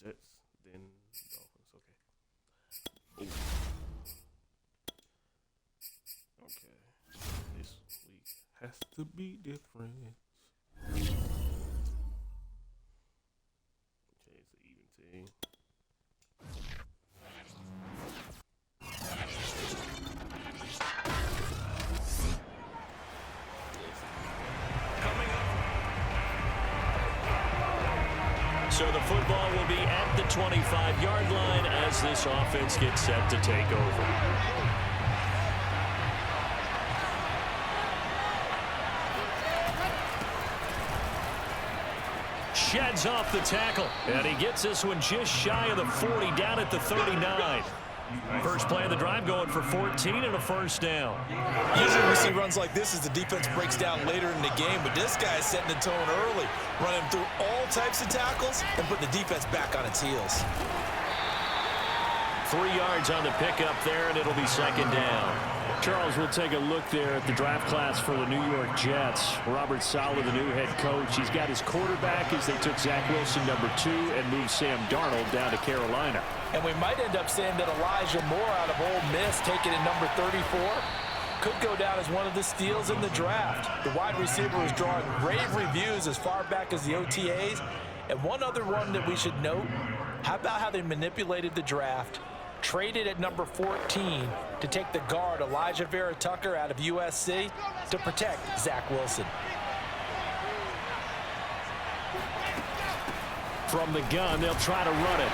Jets, then Dolphins. Okay. Ooh. Okay. This week has to be different. Okay, it's an even team. So the football will be at the 25-yard line as this offense gets set to take over. Sheds off the tackle, and he gets this one just shy of the 40, down at the 39. First play of the drive going for 14 and a first down. Usually we see runs like this as the defense breaks down later in the game, but this guy is setting the tone early, running through all types of tackles and putting the defense back on its heels. 3 yards on the pickup there, and it'll be second down. Charles, will take a look there at the draft class for the New York Jets. Robert Saleh, the new head coach. He's got his quarterback as they took Zach Wilson, number 2, and moved Sam Darnold down to Carolina. And we might end up saying that Elijah Moore out of Ole Miss, taken at number 34, could go down as one of the steals in the draft. The wide receiver is drawing rave reviews as far back as the OTAs. And one other one that we should note, how about how they manipulated the draft? Traded at number 14 to take the guard Elijah Vera Tucker out of USC to protect Zach Wilson. From the gun, they'll try to run it.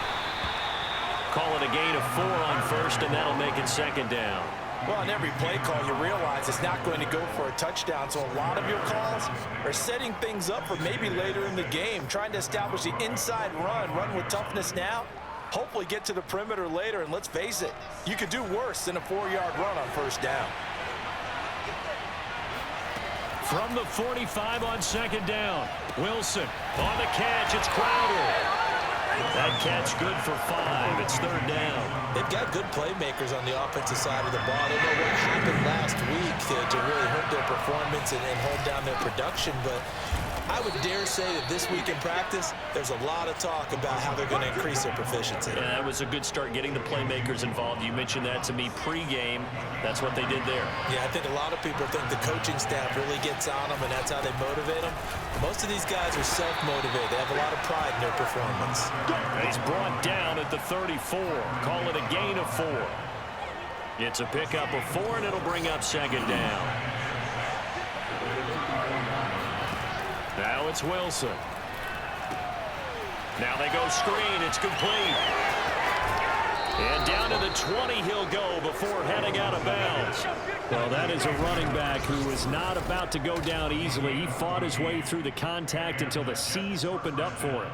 Call it a gain of 4 on first, and that'll make it second down. Well, on every play call, you realize it's not going to go for a touchdown, so a lot of your calls are setting things up for maybe later in the game, trying to establish the inside run with toughness now, hopefully get to the perimeter later, and let's face it, you could do worse than a 4-yard run on first down. From the 45 on second down, Wilson on the catch, it's Crowder. That catch good for 5. It's third down. They've got good playmakers on the offensive side of the ball. I don't know what happened last week to really hurt their performance and hold down their production, but I would dare say that this week in practice, there's a lot of talk about how they're going to increase their proficiency. Yeah, that was a good start getting the playmakers involved. You mentioned that to me pregame. That's what they did there. Yeah, I think a lot of people think the coaching staff really gets on them, and that's how they motivate them. Most of these guys are self-motivated. They have a lot of pride in their performance. He's brought down at the 34. Call it a gain of 4. It's a pickup of 4, and it'll bring up second down. Now it's Wilson. Now they go screen. It's complete. And down to the 20 he'll go before heading out of bounds. Well, that is a running back who is not about to go down easily. He fought his way through the contact until the seas opened up for him.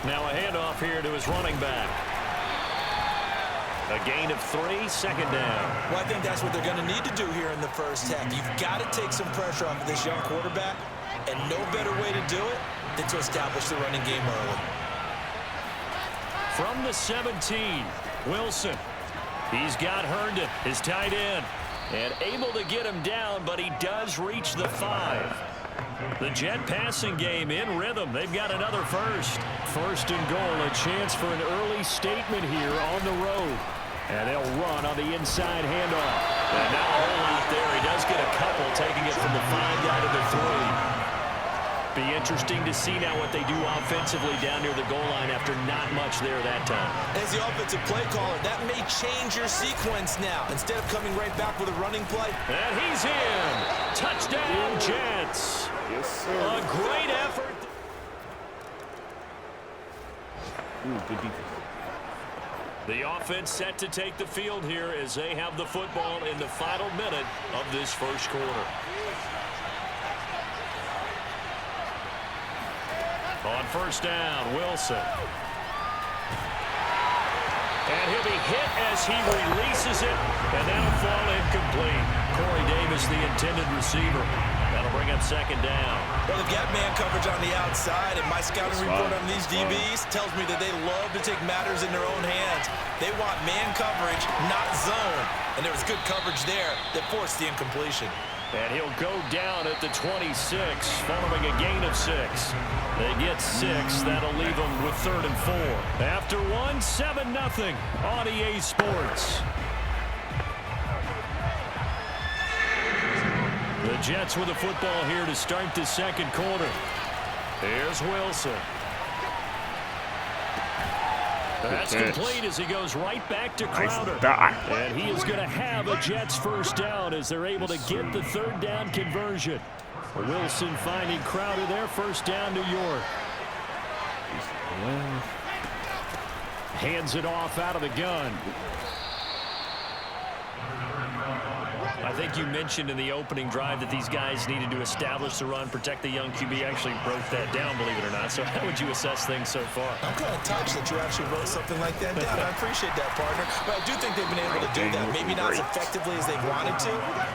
Now a handoff here to his running back. A gain of 3, second down. Well, I think that's what they're going to need to do here in the first half. You've got to take some pressure off of this young quarterback, and no better way to do it than to establish the running game early. From the 17, Wilson. He's got Herndon, his tight end, and able to get him down, but he does reach the 5. The Jet passing game in rhythm. They've got another first. First and goal, a chance for an early statement here on the road. And they'll run on the inside handoff. And now a hole out there. He does get a couple, taking it from the 5 down to the 3. Be interesting to see now what they do offensively down near the goal line after not much there that time. As the offensive play caller, that may change your sequence now. Instead of coming right back with a running play. And he's in. Touchdown, Jets. Yes, sir. A great effort. Ooh, good defense. The offense set to take the field here as they have the football in the final minute of this first quarter. On first down, Wilson. And he'll be hit as he releases it, and that'll fall incomplete. Corey Davis, the intended receiver. That'll bring bring up second down. Well, they've got man coverage on the outside, and my scouting report on these DBs tells me that they love to take matters in their own hands. They want man coverage, not zone. And there was good coverage there that forced the incompletion. And he'll go down at the 26, following a gain of 6. They get 6. That'll leave them with 3rd and 4. After 1, 7-0 on EA Sports. The Jets with the football here to start the second quarter. Here's Wilson. That's complete as he goes right back to Crowder. And he is going to have a Jets first down as they're able to get the 3rd down conversion. Wilson finding Crowder there, first down New York. Hands it off out of the gun. I think you mentioned in the opening drive that these guys needed to establish the run, protect the young QB. Actually broke that down, believe it or not. So how would you assess things so far? I'm kind of touched that you actually wrote something like that down. I appreciate that, partner. But I do think they've been able to do that. Maybe not as effectively as they wanted to,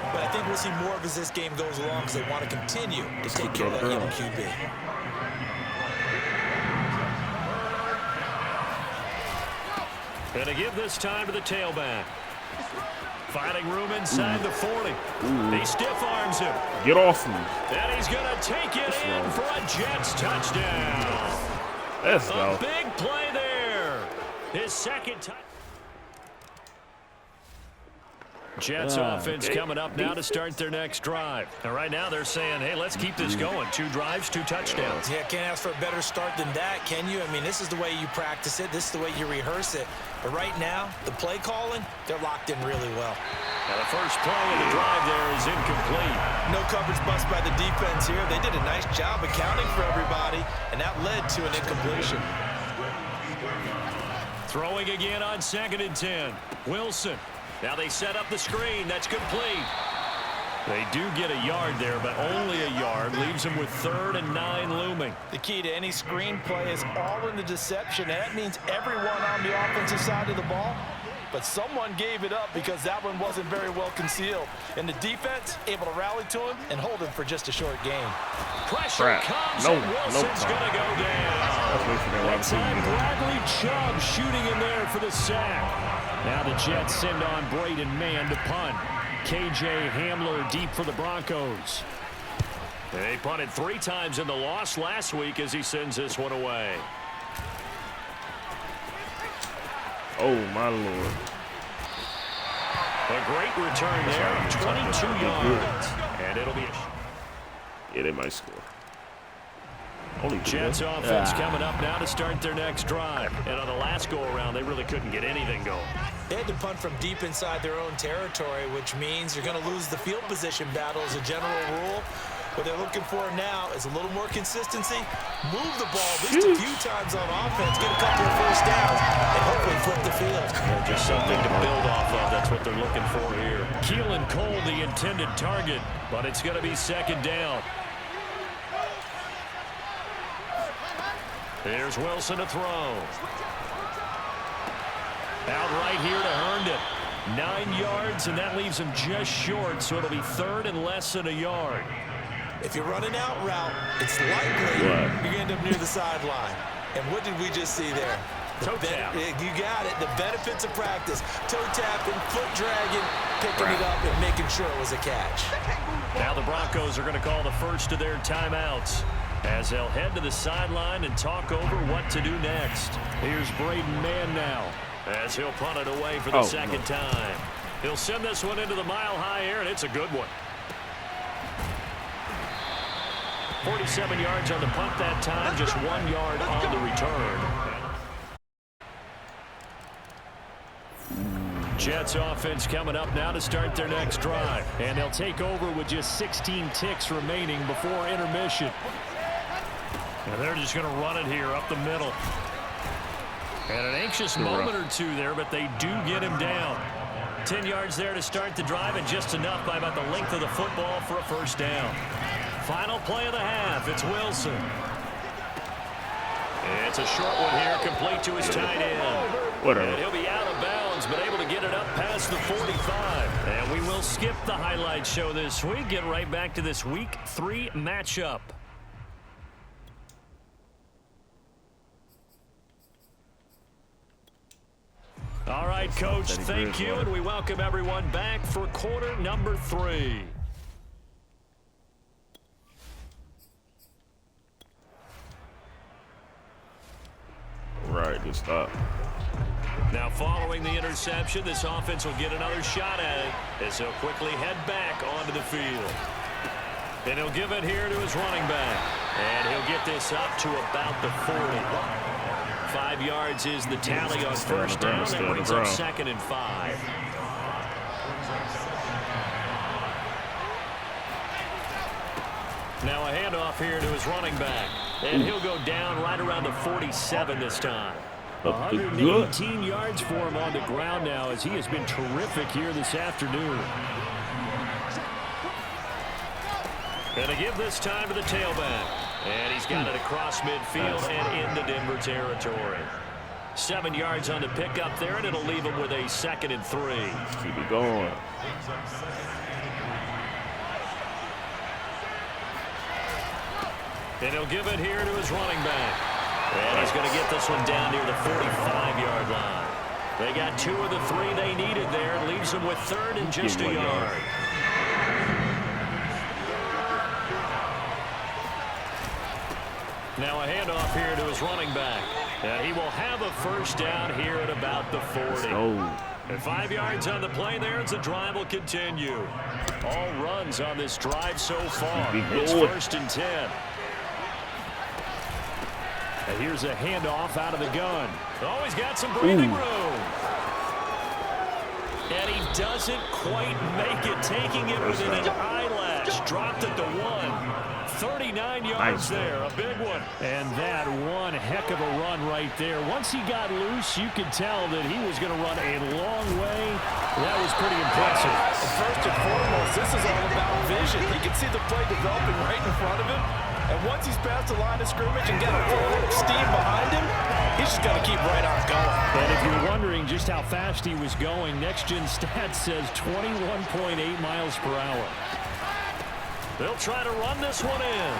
but I think we'll see more of as this game goes along because they want to continue to take care of that young QB. Going to give this time to the tailback. Finding room inside the 40. He stiff arms him. Get off me. And he's going to take it in for a Jets touchdown. Let's go. A big play there. His second touchdown. Jets offense coming up now to start their next drive. And right now they're saying, hey, let's keep this going. 2 drives, 2 touchdowns. Yeah, can't ask for a better start than that, can you? I mean, this is the way you practice it. This is the way you rehearse it. But right now, the play calling, they're locked in really well. Now the first play of the drive there is incomplete. No coverage bust by the defense here. They did a nice job accounting for everybody, and that led to an incompletion. Throwing again on 2nd and 10. Wilson. Now they set up the screen. That's complete. They do get a yard there, but only a yard. Leaves them with 3rd and 9 looming. The key to any screen play is all in the deception. And that means everyone on the offensive side of the ball. But someone gave it up because that one wasn't very well concealed. And the defense able to rally to him and hold him for just a short gain. Pressure comes and Wilson's going to go down. That time Bradley Chubb shooting in there for the sack. Now the Jets send on Braden Mann to punt. KJ Hamler deep for the Broncos. They punted 3 times in the loss last week as he sends this one away. Oh, my Lord. A great return there, 22 yards. And it'll be Yeah, they might score. Jets offense coming up now to start their next drive. And on the last go-around, they really couldn't get anything going. They had to punt from deep inside their own territory, which means you're going to lose the field position battle as a general rule. What they're looking for now is a little more consistency. Move the ball at least a few times on offense, get a couple of first downs, and hopefully flip the field. Yeah, just something to build off of. That's what they're looking for here. Keelan Cole, the intended target, but it's going to be 2nd down. Here's Wilson to throw. Out right here to Herndon. 9 yards, and that leaves him just short, so it'll be 3rd and less than a yard. If you're running out route, it's likely you're going to end up near the sideline. And what did we just see there? Toe tap. You got it. The benefits of practice. Toe tapping, foot dragging, picking it up, and making sure it was a catch. Now the Broncos are going to call the first of their timeouts as they'll head to the sideline and talk over what to do next. Here's Braden Mann now as he'll punt it away for the second time. He'll send this one into the mile-high air, and it's a good one. 47 yards on the punt that time, just 1 yard on the return. Jets offense coming up now to start their next drive. And they'll take over with just 16 ticks remaining before intermission. And they're just going to run it here up the middle. And an anxious moment or two there, but they do get him down. 10 yards there to start the drive, and just enough by about the length of the football for a first down. Final play of the half. It's Wilson. It's a short one here, complete to his tight end. And he'll be out of bounds He's been able to get it up past the 45. And we will skip the highlight show this week. Get right back to this Week 3 matchup. All right, Coach, thank you, and we welcome everyone back for quarter number 3. Right, good stop. Now, following the interception, this offense will get another shot at it as he'll quickly head back onto the field. And he'll give it here to his running back. And he'll get this up to about the 40. 5 yards is the tally on first down. That brings up 2nd and 5. Now a handoff here to his running back. And he'll go down right around the 47 this time. 118 yards for him on the ground now as he has been terrific here this afternoon. Going to give this time to the tailback. And he's got it across midfield and into Denver territory. 7 yards on the pickup there, and it'll leave him with a 2nd and 3. Keep it going. And he'll give it here to his running back. And he's going to get this one down near the 45-yard line. They got 2 of the 3 they needed there. It leaves them with 3rd and just a yard. Now a handoff here to his running back. And he will have a first down here at about the 40. And 5 yards on the play there as the drive will continue. All runs on this drive so far. It's 1st and 10. And here's a handoff out of the gun. Oh, he's got some breathing room. And he doesn't quite make it, taking it within an eyelash. Dropped at the 1. 39 yards there, a big one. And that one heck of a run right there. Once he got loose, you could tell that he was going to run a long way. That was pretty impressive. First and foremost, this is all about vision. He can see the play developing right in front of him. And once he's past the line of scrimmage and got a full steam behind him, he's just got to keep right on going. And if you're wondering just how fast he was going, Next Gen Stats says 21.8 miles per hour. They'll try to run this one in.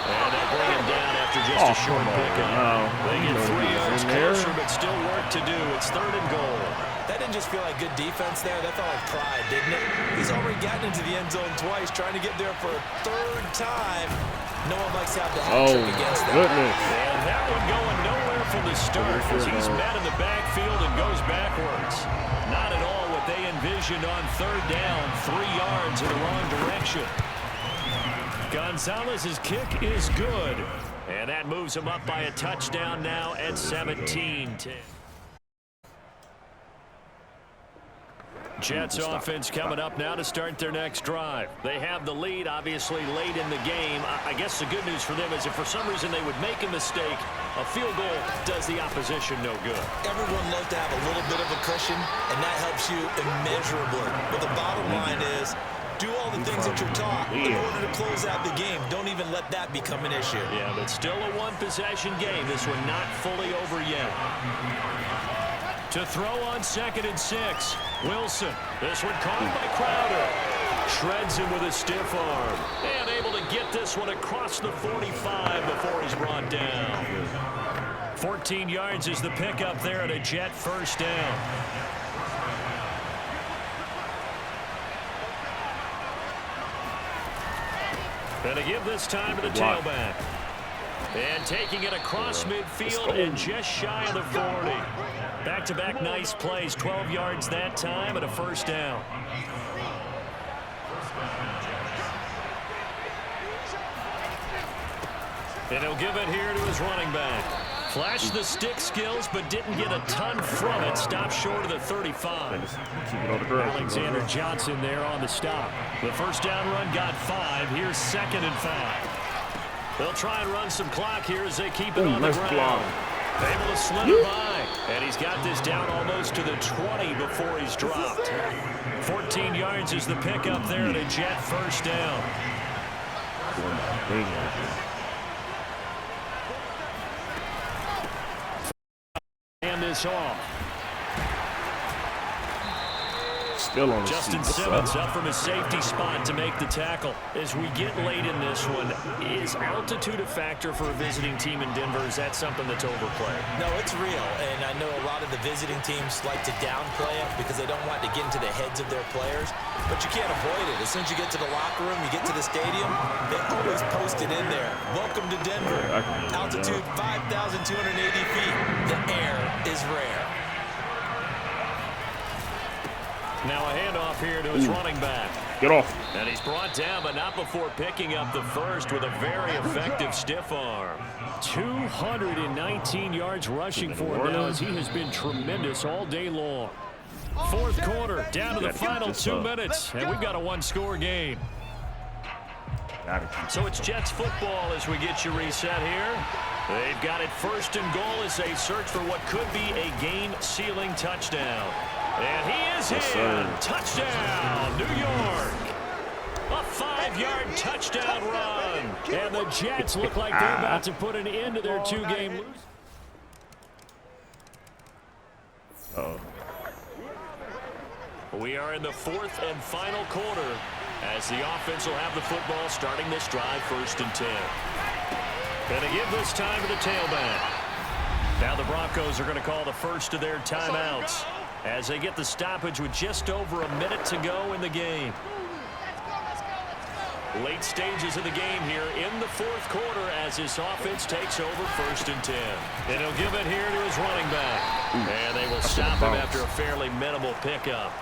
And they'll bring him down after just a short pickup. They get 3 yards closer, but still work to do. It's 3rd and goal. That didn't just feel like good defense there. That felt like pride, didn't it? He's already gotten into the end zone twice, trying to get there for a 3rd time. No one likes to have the hat trick against them. And that one going nowhere from the start as he's met in the backfield and goes backwards. Not at all what they envisioned on 3rd down. 3 yards in the wrong direction. Gonzalez's kick is good. And that moves him up by a touchdown now at 17-10. Jets offense coming up now to start their next drive. They have the lead, obviously, late in the game. I guess the good news for them is if for some reason they would make a mistake, a field goal does the opposition no good. Everyone loves to have a little bit of a cushion, and that helps you immeasurably. But the bottom line is, do all the things that you're taught in order to close out the game. Don't even let that become an issue. Yeah, but still a one-possession game. This one not fully over yet. To throw on 2nd and 6. Wilson. This one caught by Crowder. Shreds him with a stiff arm. And able to get this one across the 45 before he's brought down. 14 yards is the pickup there at a Jet first down. And to give this time to the tailback. And taking it across midfield and just shy of the 40. Back-to-back nice plays. 12 yards that time and a first down. And he'll give it here to his running back. Flashed the stick skills, but didn't get a ton from it. Stopped short of the 35. Alexander Johnson there on the stop. The first down run got 5. Here's 2nd and 5. They'll try and run some clock here as they keep it on the ground. Able to slither by. And he's got this down almost to the 20 before he's dropped. 14 yards is the pickup there at a Jet first down. And this off. Still on the Justin seat. Simmons up from his safety spot to make the tackle. As we get late in this one, is altitude a factor for a visiting team in Denver? Is that something that's overplayed? No, it's real, and I know a lot of the visiting teams like to downplay it because they don't want to get into the heads of their players, but you can't avoid it. As soon as you get to the locker room, you get to the stadium, they always post it in there. Welcome to Denver. Altitude 5,280 feet. The air is rare. Now a handoff here to his running back. Get off. And he's brought down, but not before picking up the first with a very effective stiff arm. 219 yards rushing for him now, as he has been tremendous all day long. Fourth quarter, down to the final 2 minutes, and we've got a one-score game. So it's Jets football as we get you reset here. They've got it first and goal as they search for what could be a game-sealing touchdown. And he is in. Touchdown, New York. A 5-yard touchdown run. And the Jets look like they're about to put an end to their 2-game losing. We are in the fourth and final quarter as the offense will have the football starting this drive, 1st and 10. And they give this time to the tailback. Now the Broncos are going to call the first of their timeouts as they get the stoppage with just over a minute to go in the game. Late stages of the game here in the fourth quarter as this offense takes over 1st and 10. And he'll give it here to his running back. And they will stop him after a fairly minimal pickup.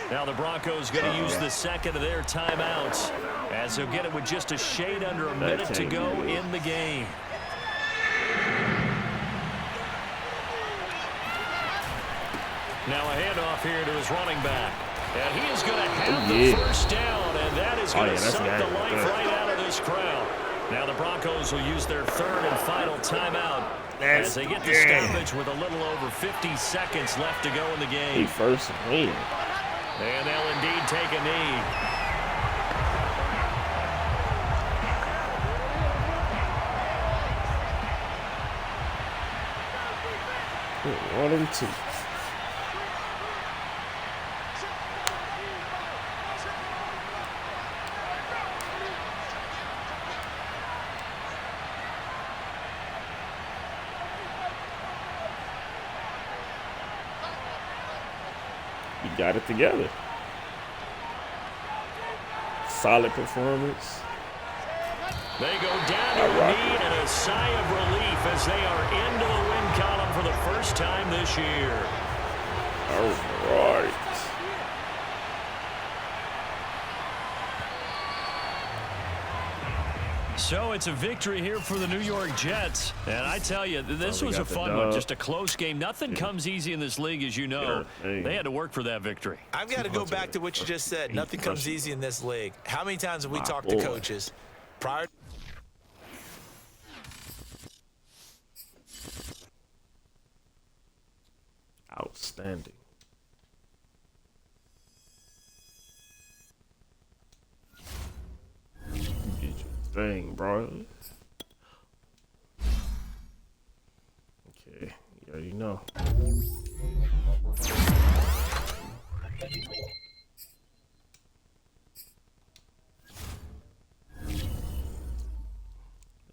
Now the Broncos going to use the second of their timeouts as he'll get it with just a shade under a minute to go in the game. Now a handoff here to his running back. And he is going to have the first down, and that is going to suck the life right out of this crowd. Now the Broncos will use their third and final timeout as they get the stoppage with a little over 50 seconds left to go in the game. First win. And they'll indeed take a knee. One and two. You got it together. Solid performance. They go down to a knee and a sigh of relief as they are into the win column for the first time this year. All right. So it's a victory here for the New York Jets. And I tell you, this was a fun one, just a close game. Nothing comes easy in this league, as you know. They had to work for that victory. I've got to go back to what you just said. Nothing comes easy in this league. How many times have we talked to coaches prior? Outstanding. Get your thing, bro. Okay, you already know.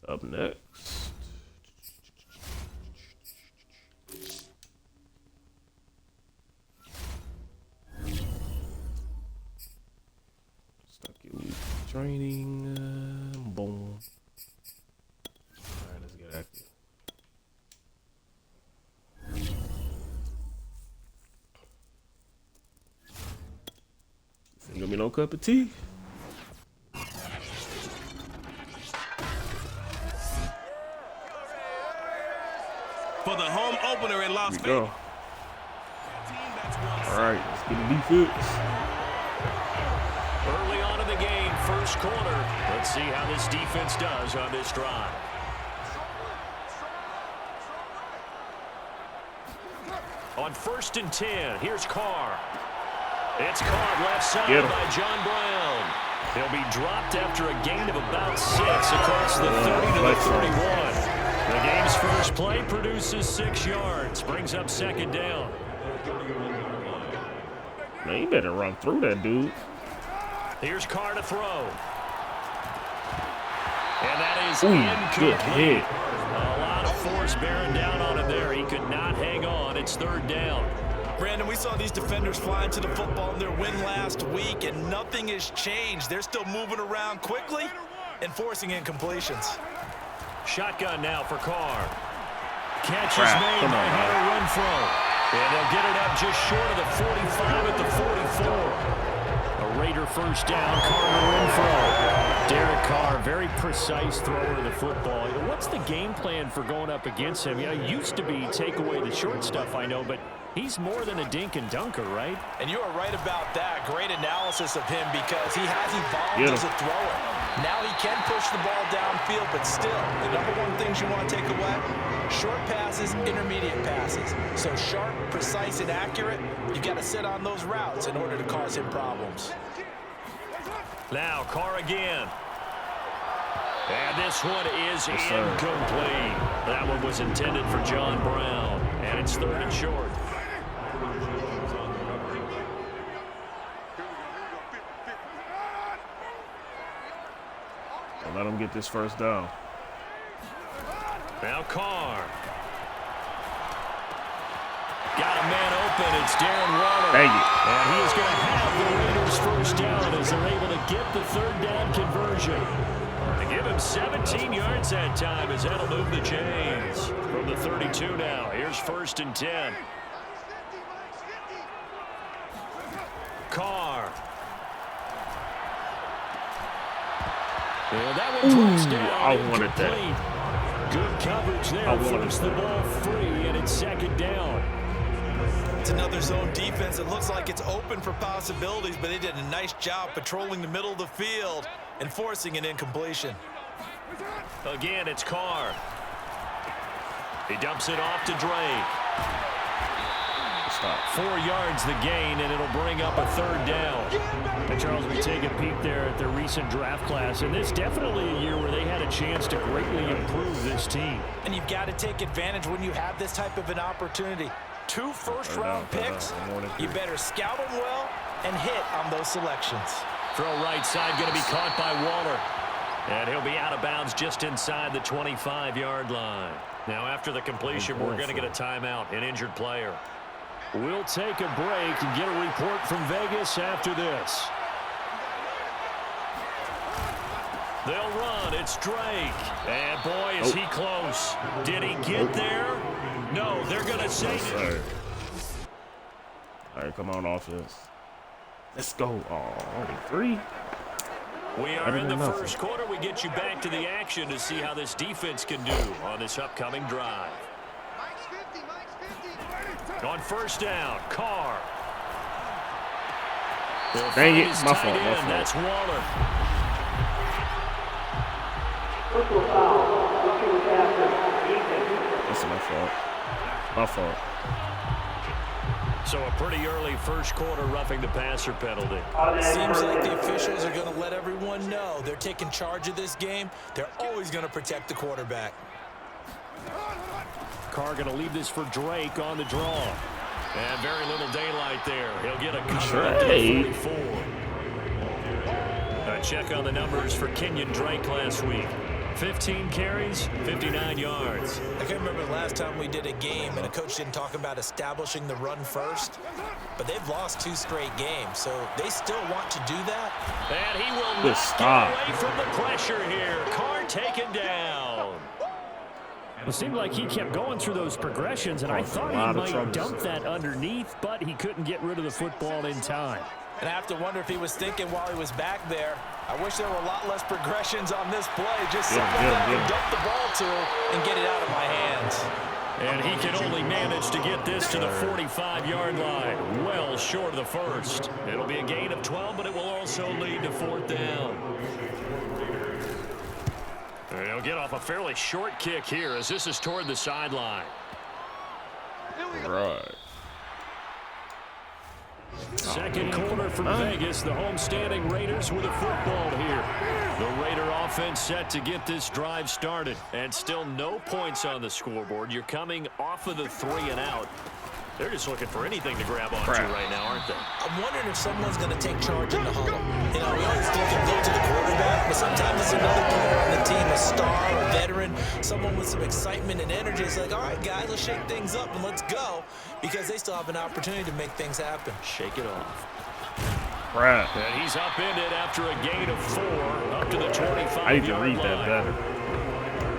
Up next. Training, boom. Alright, let's get active. This ain't gonna be no cup of tea. For the home opener in Las Vegas. Go. Alright, let's get the defense. Early on in the game, first quarter. Let's see how this defense does on this drive. On 1st and 10, here's Carr. It's caught left side by John Brown. He'll be dropped after a gain of about 6 across the 30 to the 31. The game's first play produces 6 yards, brings up 2nd down. Man, you better run through that dude. Here's Carr to throw. And that is Good hit. A lot of force bearing down on him there. He could not hang on. It's third down. Brandon, we saw these defenders fly into the football in their win last week, and nothing has changed. They're still moving around quickly and forcing incompletions. Shotgun now for Carr. Catch is made by Hunter Renfrow. And they'll get it up just short of the 45 at the 44. A Raider first down, Carter Renfrow. Derek Carr, very precise thrower of the football. What's the game plan for going up against him? It used to be take away the short stuff, I know, but he's more than a dink and dunker, right? And you are right about that. Great analysis of him because he has evolved as a thrower. Now he can push the ball downfield, but still, the number one things you want to take away, short passes, intermediate passes. So sharp, precise, and accurate, you've got to sit on those routes in order to cause him problems. Now Carr again. And this one is incomplete. That one was intended for John Brown. And it's third and short. Let him get this first down. Now Carr. Got a man open. It's Darren Waller. Dang it. And he is going to have the Raiders first down as they're able to get the third down conversion. To give him 17 yards that time as that'll move the chains. From the 32 now. Here's first and 10. Carr. Well, that one drops down. I wanted that. Good coverage there. Forced the ball free, and it's second down. It's another zone defense. It looks like it's open for possibilities, but they did a nice job patrolling the middle of the field and forcing an incompletion. Again, it's Carr. He dumps it off to Drake. Stop. 4 yards the gain, and it'll bring up a third down. And Charles, we take a peek there at their recent draft class, and this definitely a year where they had a chance to greatly improve this team. And you've got to take advantage when you have this type of an opportunity. 2 first-round picks, you better scout them well and hit on those selections. Throw right side going to be caught by Waller. And he'll be out of bounds just inside the 25-yard line. Now, after the completion, we're going to get a timeout, an injured player. We'll take a break and get a report from Vegas after this. They'll run. It's Drake. And, boy, is he close. Did he get there? No, they're going to say it. All right, come on, offense. Let's go. Oh, only 3? We are in the first quarter. We get you back to the action to see how this defense can do on this upcoming drive. On first down, Carr. Dang it, my fault. That's Waller. That's my fault. My fault. So a pretty early first quarter roughing the passer penalty. Seems like the officials are going to let everyone know they're taking charge of this game. They're always going to protect the quarterback. Carr going to leave this for Drake on the draw. And very little daylight there. He'll get a cover up to the 44. A check on the numbers for Kenyon Drake last week. 15 carries, 59 yards. I can't remember the last time we did a game and a coach didn't talk about establishing the run first. But they've lost 2 straight games, so they still want to do that. And he will not get away from the pressure here. Carr taken down. It seemed like he kept going through those progressions, and I thought he might dump that underneath, but he couldn't get rid of the football in time. And I have to wonder if he was thinking while he was back there, I wish there were a lot less progressions on this play. Just someone that I can dump the ball to and get it out of my hands. And he can only manage to get this to the 45-yard line, well short of the first. It'll be a gain of 12, but it will also lead to fourth down. He'll get off a fairly short kick here as this is toward the sideline. Right. Second quarter from Vegas. The homestanding Raiders with a football here. The Raider offense set to get this drive started. And still no points on the scoreboard. You're coming off of the 3 and out. They're just looking for anything to grab onto right now, aren't they? I'm wondering if someone's going to take charge in the huddle. You know, we always think and go to the quarterback, but sometimes it's another player on the team, a star, a veteran, someone with some excitement and energy. It's like, all right, guys, let's shake things up and let's go, because they still have an opportunity to make things happen. Shake it off. Crap. And he's upended after a gain of 4 up to the 25-yard line. I need to read that better.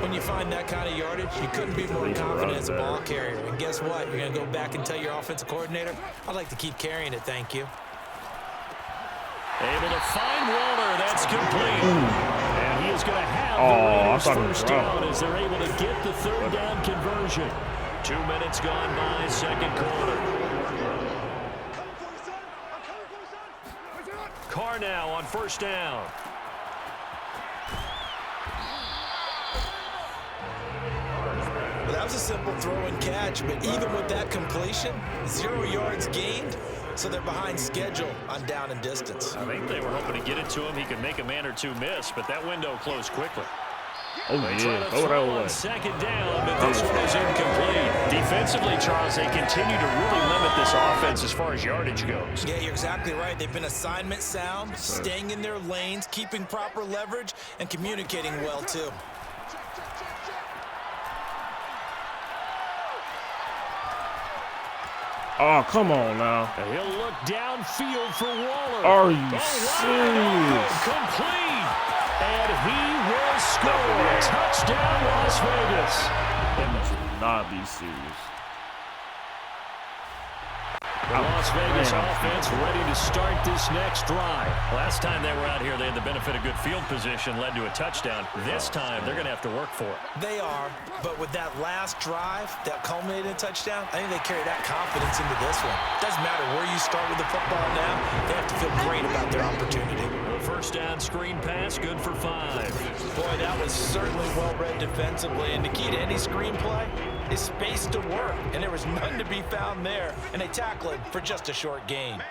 When you find that kind of yardage, you couldn't be more confident as a ball carrier. And guess what? You're going to go back and tell your offensive coordinator, I'd like to keep carrying it, thank you. Able to find Waller. That's complete. And he is going to have the Raiders first down as they're able to get the third down conversion. 2 minutes gone by, second quarter. Carr now on first down. Well, that was a simple throw and catch, but even with that completion, 0 yards gained, so they're behind schedule on down and distance. I think they were hoping to get it to him. He could make a man or two miss, but that window closed quickly. Oh, yeah. Throw it away. Second down, but this one is incomplete. Defensively, Charles, they continue to really limit this offense as far as yardage goes. Yeah, you're exactly right. They've been assignment sound, staying in their lanes, keeping proper leverage, and communicating well, too. Oh, come on now. And he'll look downfield for Waller. Are you serious? Complete. And he will score. Touchdown, Las Vegas. That should not be serious. The Las Vegas offense ready to start this next drive. Last time they were out here, they had the benefit of good field position, led to a touchdown. This time, they're going to have to work for it. They are, but with that last drive that culminated in a touchdown, I think they carry that confidence into this one. Doesn't matter where you start with the football now, they have to feel great about their opportunity. The first down screen pass, good for 5. Boy, that was certainly well-read defensively, and the key to any screen play is space to work, and there was none to be found there, and they tackle it for just a short gain.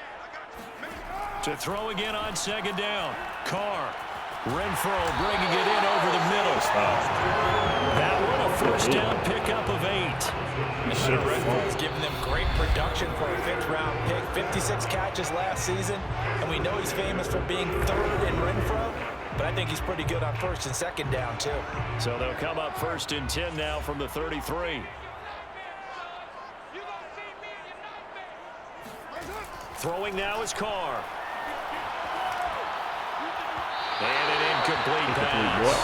To throw again on second down. Carr. Renfro bringing it in over the middle. That one a first down pickup of 8. Renfro's given them great production for a 5th-round pick. 56 catches last season, and we know he's famous for being 3rd in Renfro, but I think he's pretty good on 1st and 2nd down, too. So they'll come up 1st and 10 now from the 33. Throwing now is Carr. And an incomplete pass.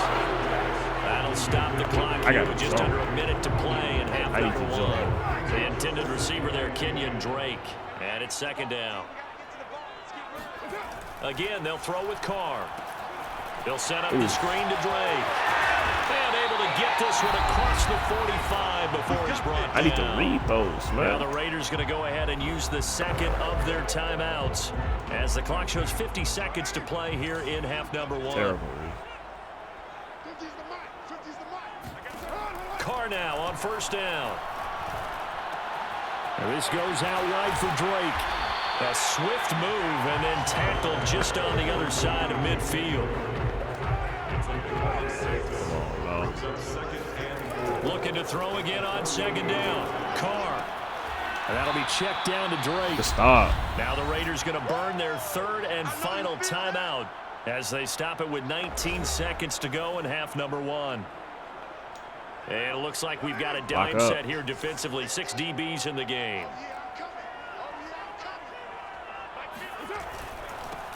That'll stop the clock here with just under a minute to play in half number 1. The intended receiver there, Kenyon Drake. And it's second down. Again, they'll throw with Carr. He'll set up the screen to Drake. And able to get this one across the 45 before he's brought down. I need to read those, man. Now the Raiders going to go ahead and use the second of their timeouts as the clock shows 50 seconds to play here in half number 1. Terrible. Carr now on first down. And this goes out wide for Drake. A swift move and then tackled just on the other side of midfield. Looking to throw again on second down. Carr. And that'll be checked down to Drake. Stop. Now the Raiders going to burn their 3rd and final timeout as they stop it with 19 seconds to go in half number 1. And it looks like we've got a dime set here defensively. 6 DBs in the game.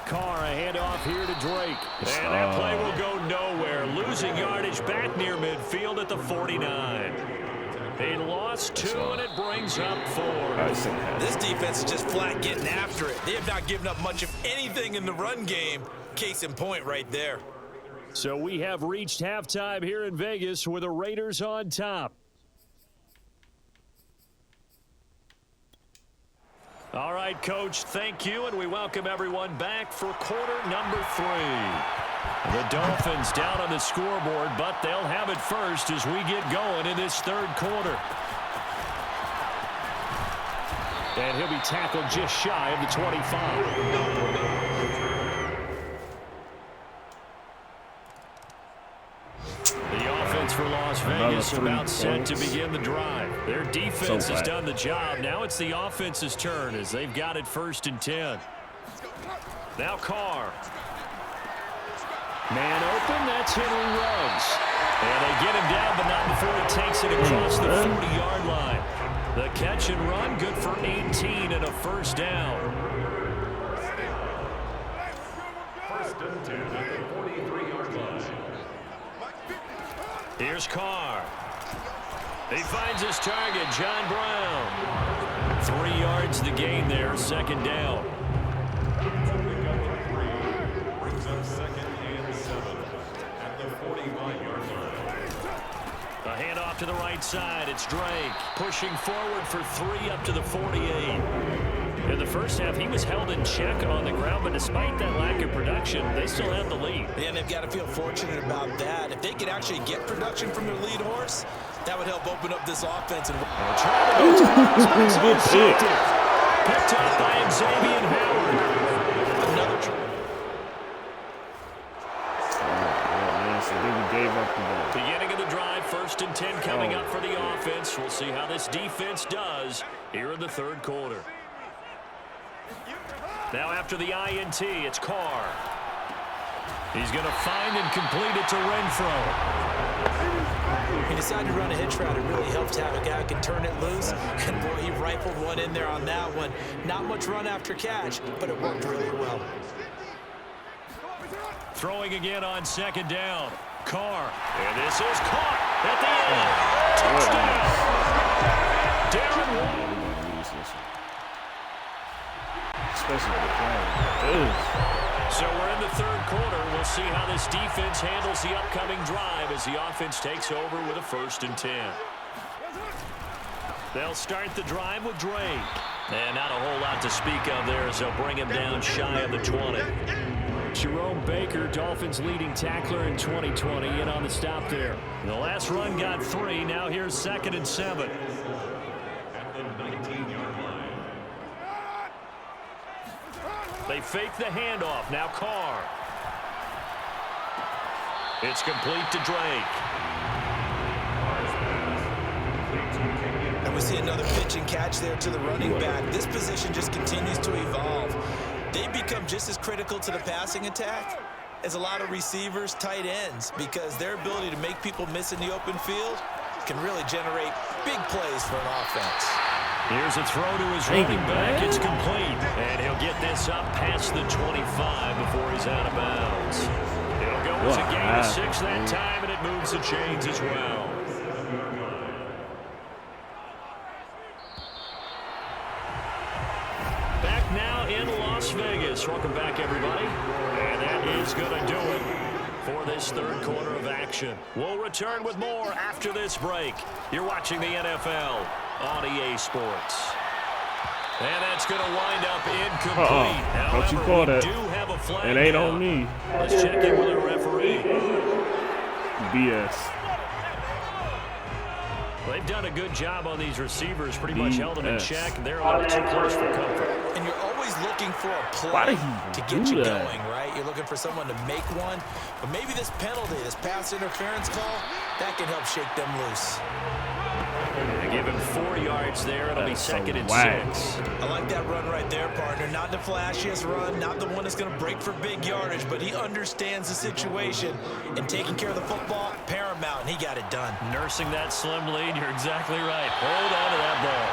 Carr, a handoff here to Drake. And that play will go nowhere. Losing yardage back near midfield at the 49. They lost 2, and it brings up 4. This defense is just flat getting after it. They have not given up much of anything in the run game. Case in point right there. So we have reached halftime here in Vegas with the Raiders on top. All right, Coach, thank you, and we welcome everyone back for quarter number 3. The Dolphins down on the scoreboard, but they'll have it first as we get going in this 3rd quarter. And he'll be tackled just shy of the 25. For Las Las Vegas about set to points. begin the drive. Their defense So has bad. done the job. Now it's the offense's turn as they've got it 1st and 10. Now Carr. Man open, that's Henry Ruggs. And they get him down, but not before he takes it across the 40-yard line. The catch and run, good for 18 and a 1st down. 1st and 10 at the 43-yard line. Here's Carr. He finds his target, John Brown. 3 yards the gain there, 2nd down. Brings up 2nd and 7 at the 45-yard line. A handoff to the right side. It's Drake pushing forward for 3 up to the 48. In the first half, he was held in check on the ground, but despite that lack of production, they still have the lead. And they've got to feel fortunate about that. If they could actually get production from their lead horse, that would help open up this offense. And Trying to go to Good pick. picked up by Xavier Howard. another So they gave up the ball. Beginning of the drive, 1st and 10 coming up for the offense. We'll see how this defense does here in the 3rd quarter. Now after the INT, it's Carr. He's going to find and complete it to Renfro. He decided to run a hitch route. It really helped to have a guy who can turn it loose. And boy, he rifled one in there on that one. Not much run after catch, but it worked really well. Throwing again on 2nd down. Carr. And this is caught at the end. Touchdown. Darren Waller. Especially the play. So we're in the 3rd quarter. We'll see how this defense handles the upcoming drive as the offense takes over with a 1st and 10. They'll start the drive with Drake. And not a whole lot to speak of there as they'll bring him down shy of the 20. Jerome Baker, Dolphins leading tackler in 2020, in on the stop there. The last run got 3. Now here's 2nd and 7. At the 19-yard line. They fake the handoff. Now Carr. It's complete to Drake. And we see another pitch and catch there to the running back. This position just continues to evolve. They become just as critical to the passing attack as a lot of receivers, tight ends, because their ability to make people miss in the open field can really generate big plays for an offense. Here's a throw to his running back. It's complete. And he'll get this up past the 25 before he's out of bounds. It'll go as a gain of 6 that time, and it moves the chains as well. Back now in Las Vegas. Welcome back, everybody. And that is going to do it for this 3rd quarter of action. We'll return with more after this break. You're watching the NFL on EA Sports. And that's going to wind up incomplete. Don't you However, call we that. do have a flag It ain't now. on me. Let's check in with the referee. BS. They've done a good job on these receivers, pretty much held them in check. They're a little too close for comfort. And you're always looking for a Why play did he to get do you that? going, right? You're looking for someone to make one. But maybe this penalty, this pass interference call, that can help shake them loose. They give him 4 yards there. It'll be That's 2nd and whack. 6. I like that run right there, partner. Not the flashiest run, not the one that's going to break for big yardage, but he understands the situation, and taking care of the football, paramount, and he got it done. Nursing that slim lead, you're exactly right. Hold on to that ball.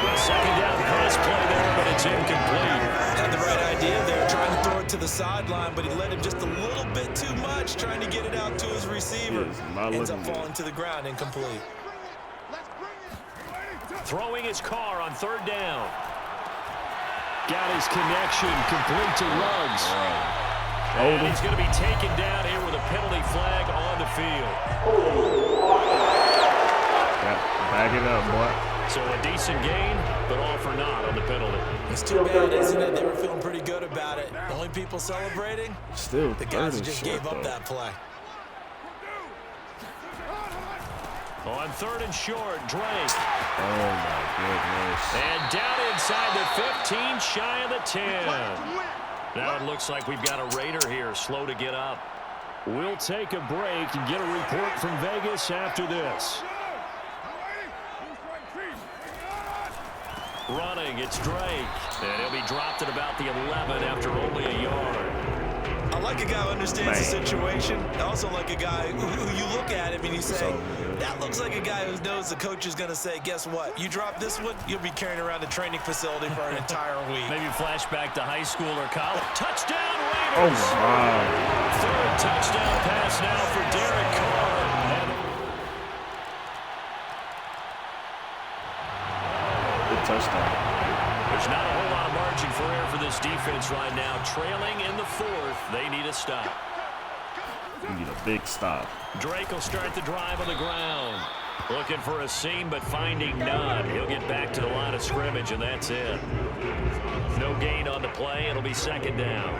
A 2nd down pass play there, but it's incomplete. Had the right idea there, trying to throw it to the sideline, but he let him just a little bit too much, trying to get it out to his receiver. Yes, not Ends up looking good. falling to the ground, incomplete. Throwing his car on 3rd down. Got his connection, complete to Ruggs. And he's going to be taken down here with a penalty flag on the field. Back it up, boy. So a decent gain, but all for naught on the penalty. It's too bad, isn't it? They were feeling pretty good about it. The only people celebrating, Still the 3rd guys who and just short, gave up though. that play. On 3rd and short, Drake. Oh, my goodness. And down inside the 15, shy of the 10. Now it looks like we've got a Raider here, slow to get up. We'll take a break and get a report from Vegas after this. Running, it's Drake. And he'll be dropped at about the 11 after only a yard. I like a guy who understands the situation. I also like a guy who you look at him and you say, that looks like a guy who knows the coach is going to say, guess what? You drop this one, you'll be carrying around the training facility for an entire week. Maybe flashback to high school or college. Touchdown, Oh, Raiders! wow. Third touchdown pass now for Derek Carr. Good touchdown. There's not a whole lot of margin for error for this defense right now. Trailing in the fourth, they need a stop. We need a big stop. Drake will start the drive on the ground. Looking for a seam, but finding none. He'll get back to the line of scrimmage, and that's it. No gain on the play. It'll be second down.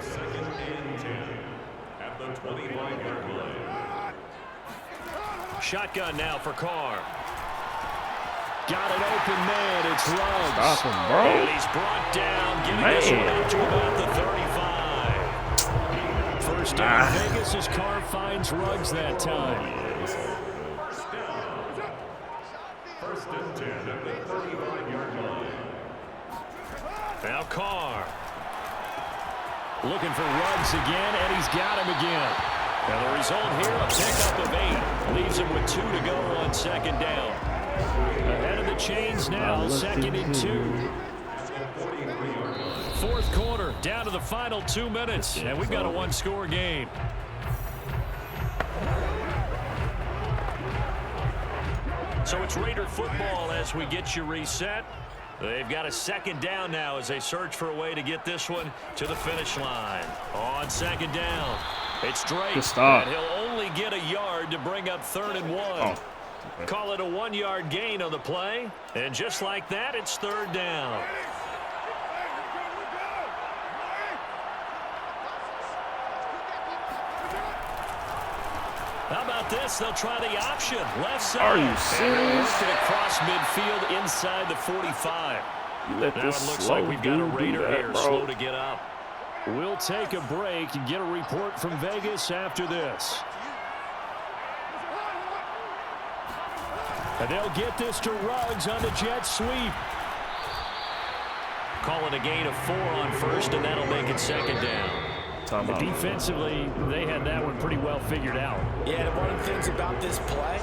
Second and 10 at the 25-yard line. Shotgun now for Carr. Got an open man. It's Ruggs. Stop him, bro. And he's brought down, getting this one out to about the 35. First down, Vegas as Carr finds Ruggs that time. First and 10 at the 35-yard line. Now Carr. Looking for Ruggs again, and he's got him again. And the result here, a pickup of 8. Leaves him with 2 to go on second down. Ahead of the chains now, second and 2. Fourth quarter, down to the final 2 minutes, and we've got a one-score game. So it's Raider football as we get you reset. They've got a second down now as they search for a way to get this one to the finish line. On second down, it's Drake, and he'll only get a yard to bring up 3rd and 1. Oh. Okay. Call it a 1-yard gain on the play, and just like that, it's 3rd down. How about this? They'll try the option. Left side. Are you serious? And across midfield inside the 45. You let Now this it looks slow like we've got a dude do Raider that, here, bro. slow to get up. We'll take a break and get a report from Vegas after this. And they'll get this to Ruggs on the jet sweep. Call it a gain of 4 on first, and that'll make it second down. Defensively, they had that one pretty well figured out. Yeah, and one of the things about this play,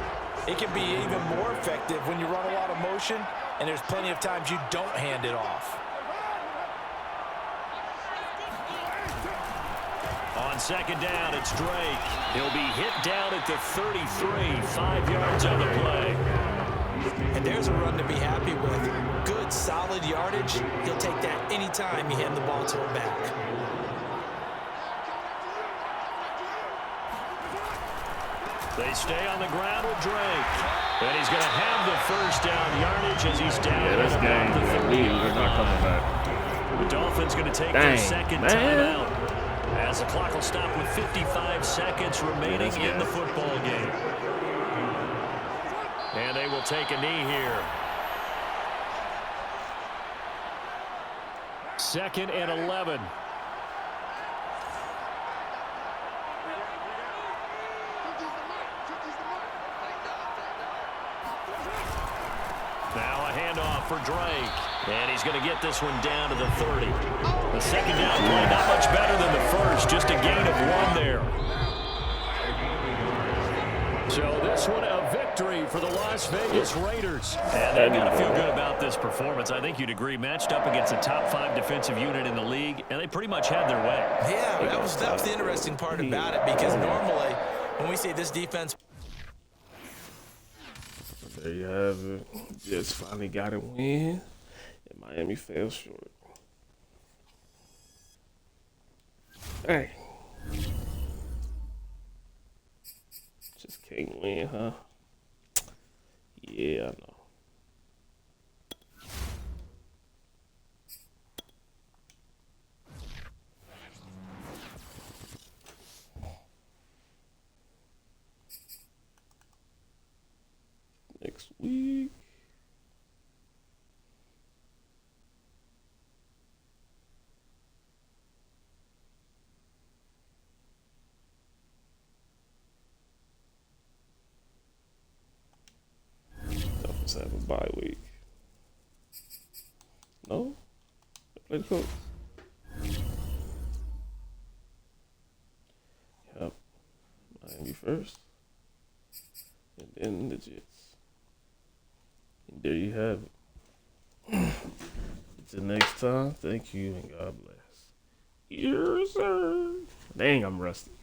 it can be even more effective when you run a lot of motion, and there's plenty of times you don't hand it off. On second down, it's Drake. He'll be hit down at the 33, 5 yards on the play. And there's a run to be happy with. Good, solid yardage. He'll take that anytime you hand the ball to him back. They stay on the ground with Drake. And he's going to have the first down yardage as he's down. Yeah, that's game. the We're not coming back. The Dolphins going to take their second timeout as the clock will stop with 55 seconds remaining in the football game. And they will take a knee here. Second and 11. Now a handoff for Drake. And he's going to get this one down to the 30. The second down play not much better than the first. Just a gain of 1 there. So this one a victory for the Las Vegas Raiders. And they've got to feel good about this performance. I think you'd agree. Matched up against a top 5 defensive unit in the league, and they pretty much had their way. Yeah, that was the interesting part about it, because normally when we say this defense. There you have it. Just finally got a win, and Miami fell short. Hey. Just can't win, huh? Yeah, I know. Next week. bye week. No? Play the Colts. Yep. Miami first. And then the Jets. And there you have it. Until next time, thank you and God bless. Yes, sir. Dang, I'm rusty.